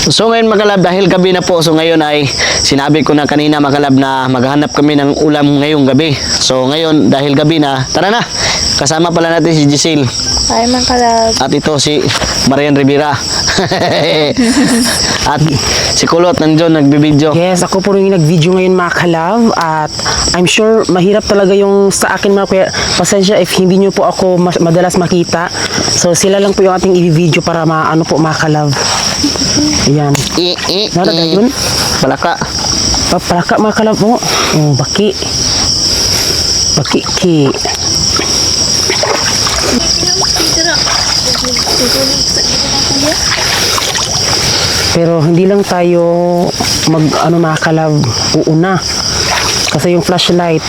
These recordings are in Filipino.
So ngayon mga kalab, dahil gabi na po, so ngayon ay sinabi ko na kanina mga kalab na maghanap kami ng ulam ngayong gabi. So ngayon dahil gabi na, tara na, kasama pala natin si Giselle. Ay, mga kalab. At ito si Marian Rivera. At si Kulot nandun nagbibideo. Yes, ako po rin yung nag-video ngayon mga kalab. At I'm sure mahirap talaga yung sa akin mga kuya. Pasensya if hindi nyo po ako madalas makita. So sila lang po yung ating i-video para maano po mga kalab. Ayan. Naraga yun? Palaka. Palaka mga kalab mo. Oh, baki. Baki ki. Pero hindi lang tayo mag ano mga kalab uuna kasi yung flashlight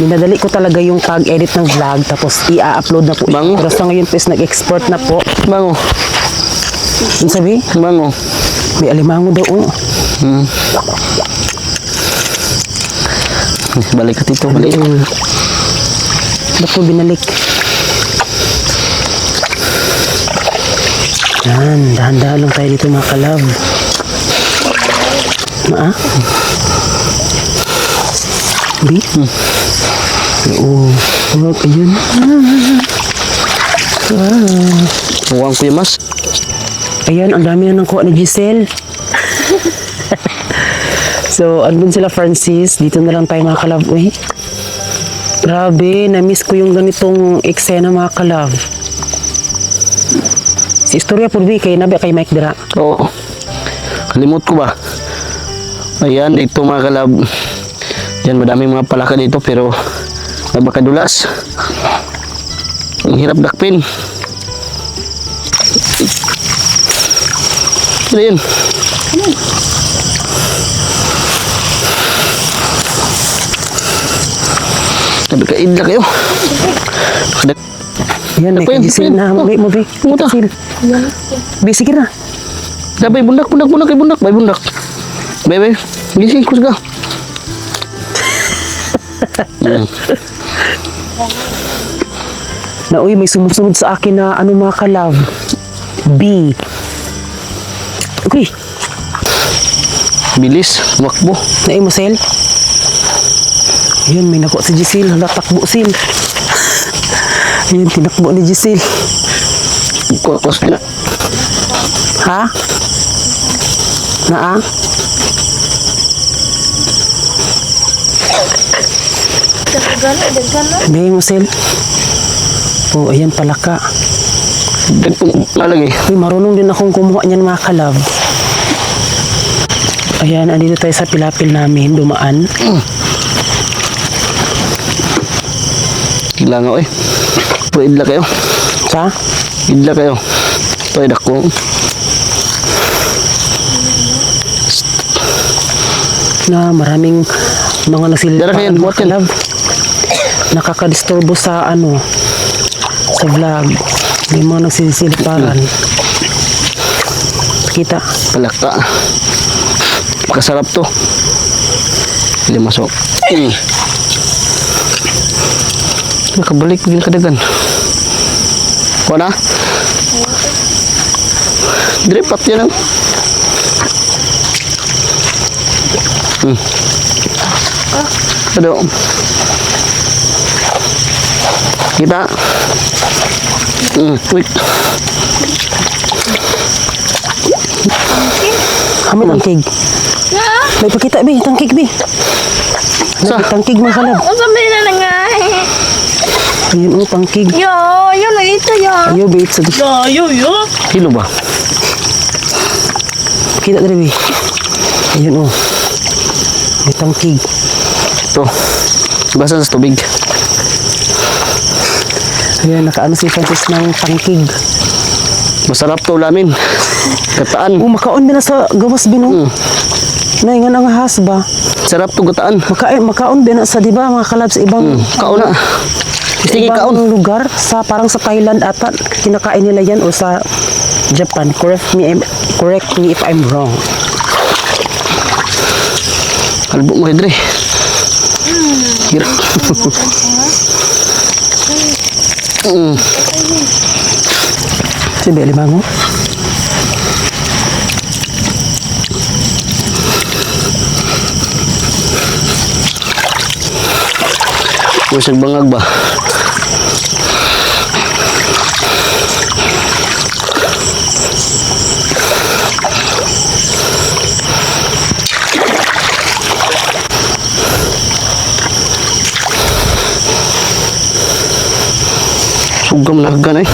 minadali ko talaga yung pag-edit ng vlog tapos i-upload na po. Bango. Pero sa ngayon is nag-export na po. Bango. Ano sabi? Bango. May alimango daw. Oh. Balik ka dito, balik. Ba't mo binalik? Yan, dahan-dahan lang tayo dito mga kalab. Bi? Oo. Oh, ayun. Huwag ko yung mas. Ayan, ang dami na ng kuha ni Giselle. So, andun sila Francis. Dito na lang tayo mga kalab. Uy. Grabe, na-miss ko yung ganitong eksena mga kalab. Si Istorya Purvi, kay Nabi, kay Mike Dira. Oo. Kalimut ko ba? Ayan, dito mga kalab. Yan, madaming mga palaka dito pero nabakadulas. Ang hirap dakpin. Ano yun? Sabi ka, idla kayo. Ayan, may Dakpin, Giselle na. dakpin. Mo, Bi. Muta. Bi, sige na. Sabay, bundak. Bay, bundak. Bay. Gising, kus ka. Na, uy, may sumusunod sa akin na ano mga kalab. B. Okay. Bilis, makbo. Naay mo, Sel? Ayun, may nakuha si Giselle. Hala, takbo, Sil. Ayun, tinakbo ni Giselle. Kos na. Ha? Naa? Bay mo, Sel. Oh, ayan pala ka. Lalagay. Uy, marunong din akong kumuha niyan mga kalab. Ayan, andito tayo sa pilapil namin, dumaan. Gila nga, oy. Idla kayo. Sa? Idla kayo. Ito ay dako. Na maraming mga Dara nasilipaan kayo, mga buhatin. kalab. Nakakadisturbo sa ano, sa vlog. May mga nagsisiliparan. Kita. Palaka. Makasarap to. Hindi masok. Nakabalik din kadagan. Kuha na? Drip up yan ang. Ano? Kita? Wait. Kami tangkig. May pakita, Bi. Tangkig, Bi. Sa? Tangkig mga kalab. Ang sabi na na nga. Ayun, oh, tangkig. Yo, yun na ito yun. Ayaw, Bi. Sa Yo. Kilo ba? kita tadi, Bi. Ayun, oh. May tangkig. Ito. Basa sa tubig. Ayan, nakaano si Francis ng tangkig. Masarap to ulamin. Gataan. Oh, makaon din na sa gawas, Bi, no? Naingan ang ahas ba? Sarap to gataan. Makaon din na sa, di ba, mga kalab sa ibang Kaon na. Sige, ibang kaon. lugar, sa parang sa Thailand ata, kinakain nila yan o sa Japan. Correct me if I'm wrong. Kalbo mo, Hedre. Hirap. Si Beli Bango. Usag bangag ba? Sugam na kagan eh.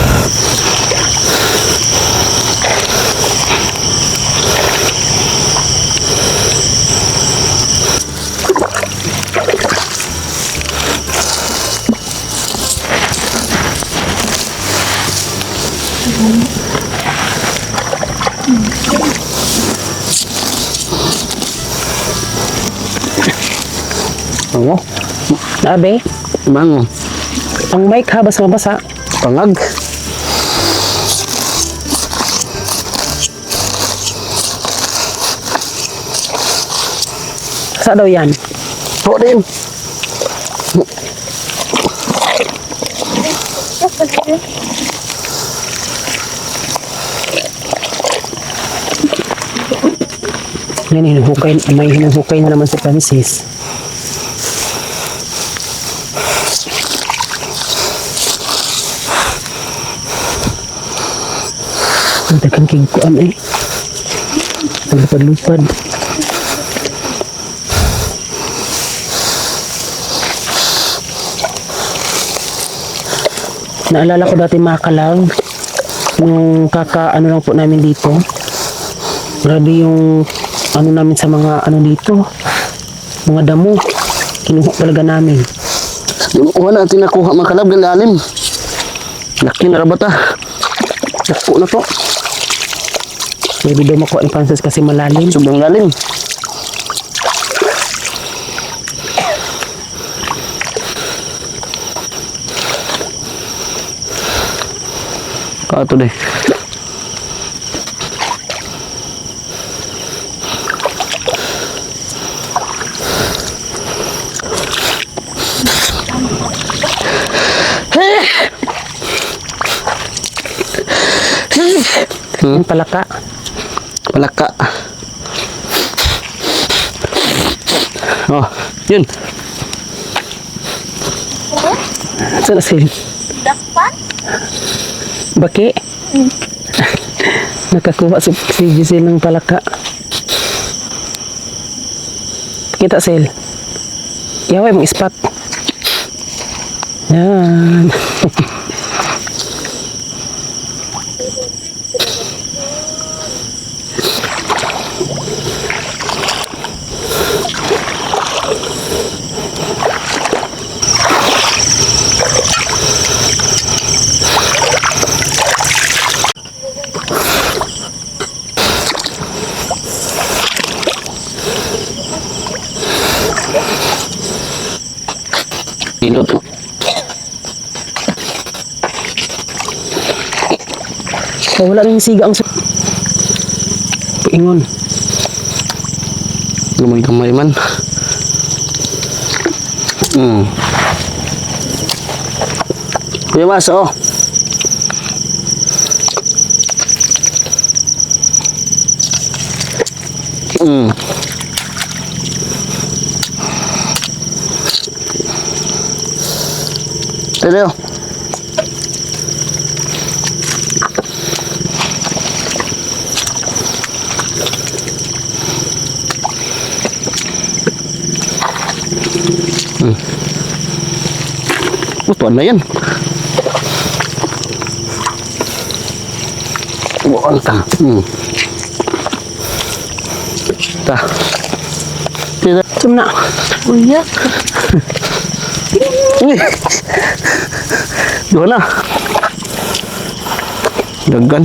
Ano? Abe, Mango. ang mic ha, basta mabasa. Pangag. Sa daw yan? Po din. Yan, hinuhukay, may hinuhukay na naman si Francis. Ang tagang kiguan eh. Ang lupad-lupad. Naalala ko dati mga kalab, yung ano lang po namin dito. Grabe yung ano namin sa mga ano dito, mga damo. Kinuha talaga namin. Wala natin nakuha mga kalab ng lalim. Laki na rabata. Naku na to. Pwede daw makuha ni Francis kasi malalim. Sobrang lalim. Ito deh. Yung palaka. Palaka. Oh, yun. Saan sila? Dapat? Baki? Nakakuha si Giselle ng palaka. Kita Sil. Yaway mong ispat. Yan. Pilot. Oh, wala rin siga ang ingon. Gamay-gamay man. Kuya Mas, oh. Tadeo. Tuan na yan. Bukan ta. Ta. Tidak. Cuma Uya. Gimana? Dagan.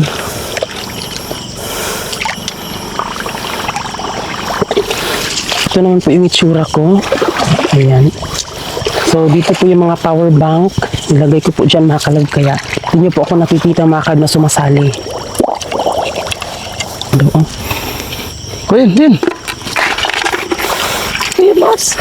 ito naman po yung itsura ko. Ayan. So, dito po yung mga power bank. Nilagay ko po dyan mga kalab, kaya hindi niyo po ako nakikita mga kalab na sumasali. Doon. Kuya, din. Kuya boss.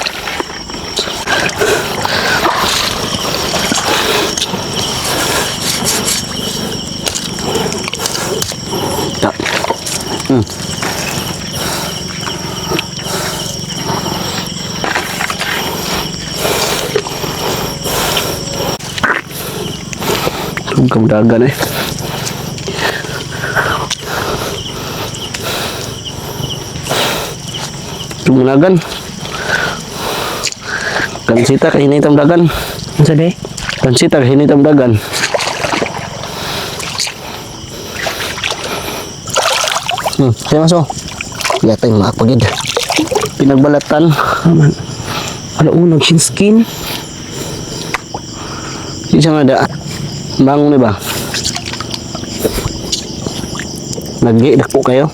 Kamdagan eh. Tumunagan. Kansita kahinit ang dagan. Ano sabi? Kansita kahinit ang dagan. Kaya maso. Yata yung makapagid. Pinagbalatan. Aman. Alaunag skin. Di siya nga da. Bangon ba? Nag-iidak po kayo.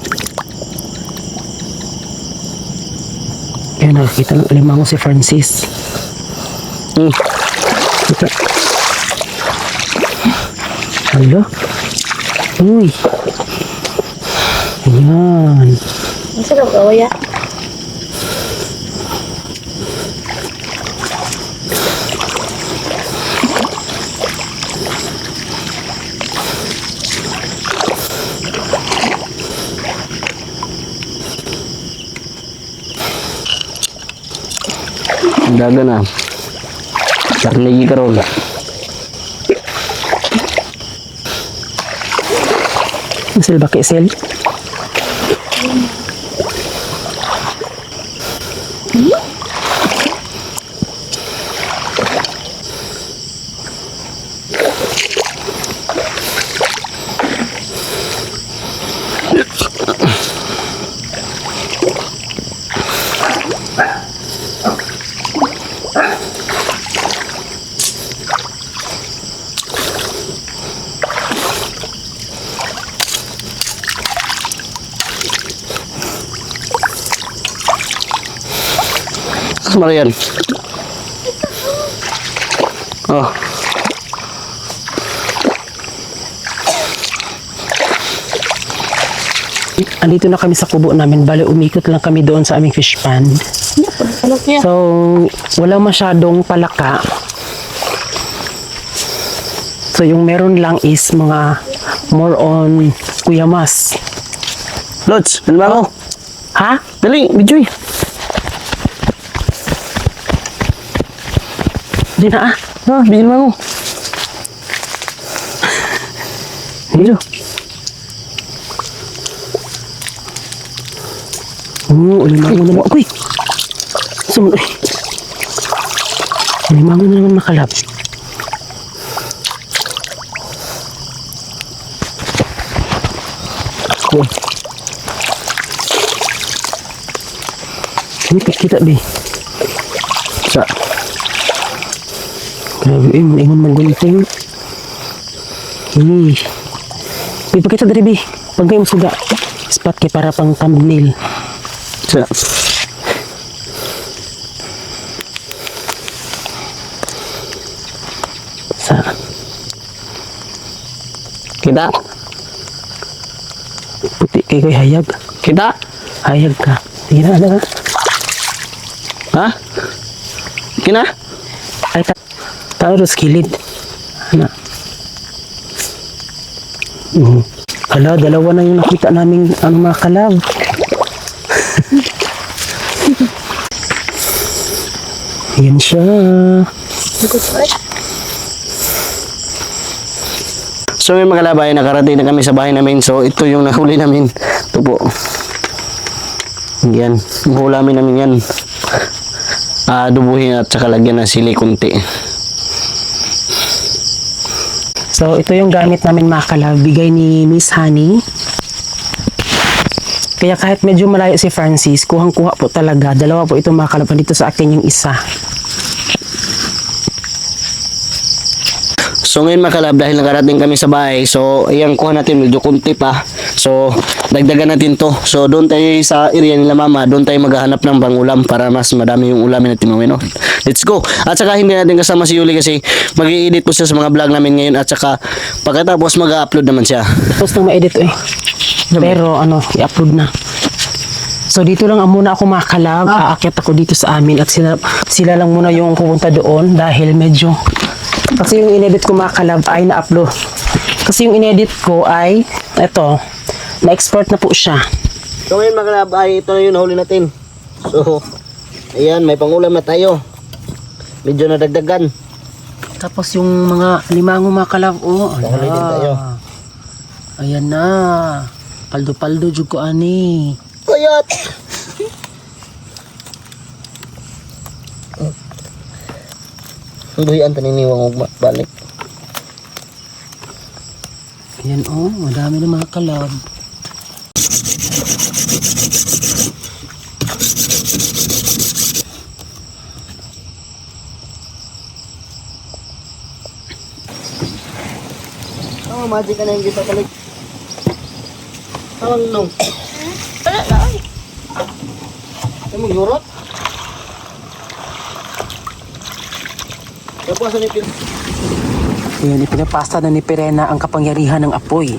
Kaya nakakita ng alimango si Francis. Kita. Hala. Uy. Ayan. Ang sarap kawaya. Dagan na. Sarnigi karon. Masil ba kisel? Marian. Oh. Andito na kami sa kubo namin. Bale, umikot lang kami doon sa aming fish pond. Ano kaya? So, walang masyadong palaka. So, yung meron lang is mga more on kuyamas. Lods, ano ba ako? Ha? Dali, Bijoy. Di na ah. Ah, bigyan mo ako. Bijo. Ulimango na naman. Uy! Sumunod. Ulimango na naman makalap. Okay. Ini kita be. Sa. Grabe, ingon magunting. Ipakita dari be. Pag kayo suga. Spot kay para pang thumbnail. Sa. Sa. Kita. Puti kay ko'y hayag. Kita. Hayag ka. Tingnan na. Ha? Kina? Ay, taros kilid. Ano? Hala, dalawa na yung nakita namin mga kalab. Yan siya. So may mga kalabay, nakarating na kami sa bahay namin. So ito yung nahuli namin. Ito po. Yan. Hulamin namin yan. Dubuhin at saka lagyan ng sili kunti. So, ito yung gamit namin mga kalab. Bigay ni Miss Honey. Kaya kahit medyo malayo si Francis, kuhang-kuha po talaga. Dalawa po itong mga kalab. Dito sa akin yung isa. So ngayon mga kalab, dahil nakarating kami sa bahay, so ayan, kuha natin medyo kunti pa. So dagdagan natin to. So doon tayo sa area nila mama, doon tayo maghahanap ng pangulam para mas madami yung ulamin natin mamaya, no? Let's go! At saka hindi natin kasama si Yuli kasi mag-i-edit po siya sa mga vlog namin ngayon at saka pagkatapos mag-upload naman siya. Tapos nang ma-edit eh. Pero i-upload na. So dito lang muna ako mga kalab. Aakyat ako dito sa amin at sila lang muna yung pupunta doon dahil medyo kasi yung inedit ko mga kalab ay na-upload. Kasi yung inedit ko ay eto, na-export na po siya. So ngayon mga kalab, ay ito na yung nahuli natin. So, ayan, may pangulam na tayo. Medyo nadagdagan. Tapos yung mga limango mga kalab, oh. Nahuli din tayo. Ayan na. Paldo-paldo jud ko ani. Kayat! Duhian taniniwang ugma balik. Ayan oh, madami na mga kalab. Oh, magic ka na yung kita balik. Tawang nung. Wala na, oy. Ay mo yurot. Tapos sa nipil. Ayan, ipinapasa na ni Perena ang kapangyarihan ng apoy.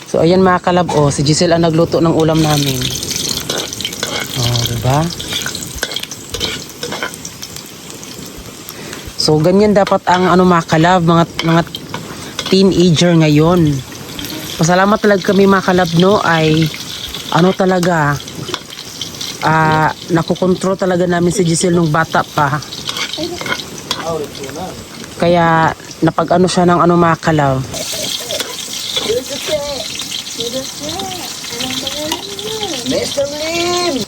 So ayan mga kalab, oh, si Giselle ang nagluto ng ulam namin. Oh, diba? So ganyan dapat ang ano mga kalab, mga teenager ngayon. Pasalamat talaga kami mga kalab, no, ay ano talaga, nakokontrol talaga namin si Giselle nung bata pa. Kaya napag-ano siya ng ano mga kalab. Mr. Lim!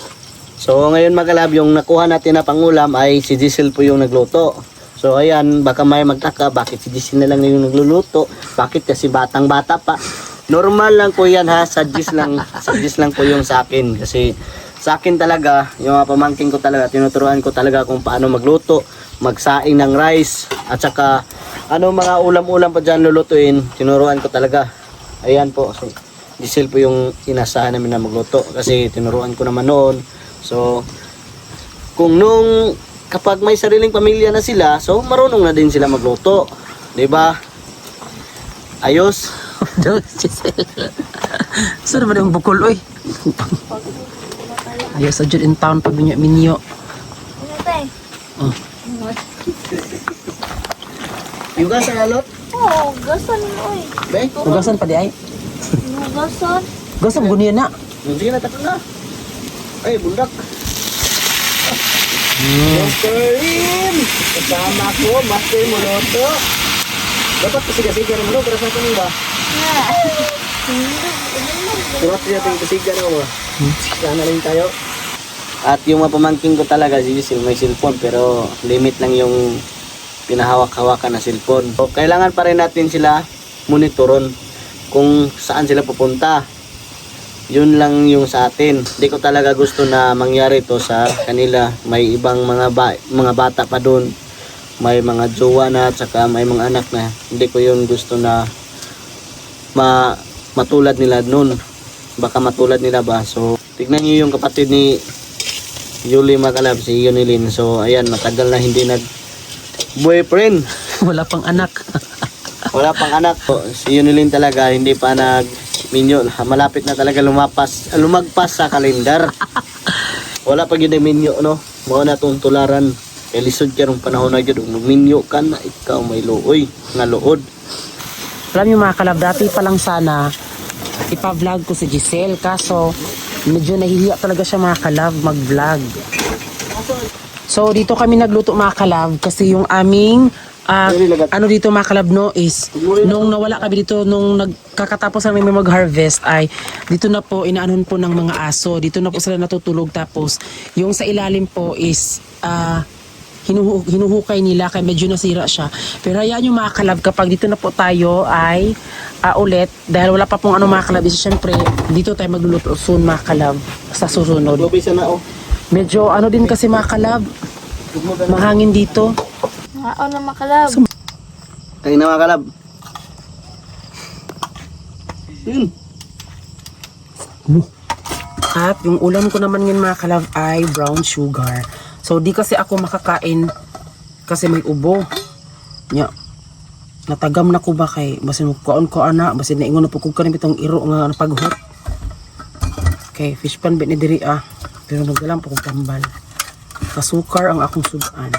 So ngayon mga kalab, yung nakuha natin na pangulam ay si Giselle po yung nagluto. So ayan, baka may magtaka, bakit si Giselle na lang yung nagluluto? Bakit kasi batang bata pa? Normal lang po yan ha, suggest lang po yung sa akin. Kasi sa akin talaga, yung mga pamangkin ko talaga, tinuturuan ko talaga kung paano magluto, magsaing ng rice, at saka ano mga ulam-ulam pa dyan lulutuin, tinuruan ko talaga. Ayan po, so, Giselle po yung inasahan namin na magluto kasi tinuruan ko naman noon. So, kung kapag may sariling pamilya na sila, so marunong na din sila magluto. 'Di ba? Ayos. Giselle. Saan naman yung bukol, oy? Ayos sa dyan in town pag minyo. Ano tayo? Oh. Yuga sa alot? Oo, gasan mo, oy. Be? Hugasan pa di ay? Gasan. Hugasan mo niya na. Hindi na takot na. Ay, bundak. Master Lim! Kasama ko, Master Moloto. Dapat kasiga-siga naman, no? Para sa akin ba? Surat niya ito yung kasiga na mo. Sana lang tayo. At yung mga pamangking ko talaga, may cellphone, pero limit lang yung pinahawak-hawakan na cellphone. So, kailangan pa rin natin sila monitoron kung saan sila pupunta. Yun lang yung sa atin. Hindi ko talaga gusto na mangyari to sa kanila. May ibang mga bata pa doon. May mga jowa na, tsaka may mga anak na. Hindi ko yun gusto na matulad nila noon. Baka matulad nila ba. So, tignan nyo yung kapatid ni Julie Makalab, si Yunilin. So, ayan, matagal na hindi boyfriend. Wala pang anak. Wala pang anak. So, si Yunilin talaga, hindi pa minyo. Malapit na talaga lumagpas sa kalendar. Wala pa yun minyo, no? Mga natong tularan. Kaya lisod ka nung panahon na yun. Minyo ka na ikaw may looy. Nga lood. Alam niyo mga kalab, dati pa lang sana ipa-vlog ko si Giselle. Kaso, medyo nahihiya talaga siya mga kalab mag-vlog. So, dito kami nagluto mga kalab kasi yung aming ano dito mga kalab, no, is nung nawala kami dito, nung nagkakatapos namin mag-harvest ay dito na po inaanon po ng mga aso, dito na po sila natutulog. Tapos yung sa ilalim po is hinuhukay nila kaya medyo nasira siya. Pero hayaan yung mga kalab, kapag dito na po tayo ay ulit, dahil wala pa pong ano mga kalab, is syempre dito tayo magluluto soon mga kalab sa susunod. Medyo ano din kasi mga kalab, mahangin dito. Maaw na makalab. Kain na mga kalab. At yung ulam ko naman yun mga kalab ay brown sugar. So di kasi ako makakain kasi may ubo. Nya. Natagam na ko ba kay basin kuan ko ana, basin naingon na pugkog kanimi itong iro nga paghot. Okay, fish pan bit ni diri ah. Pero nagdalam po kong tambal. Kasukar ang akong sudan.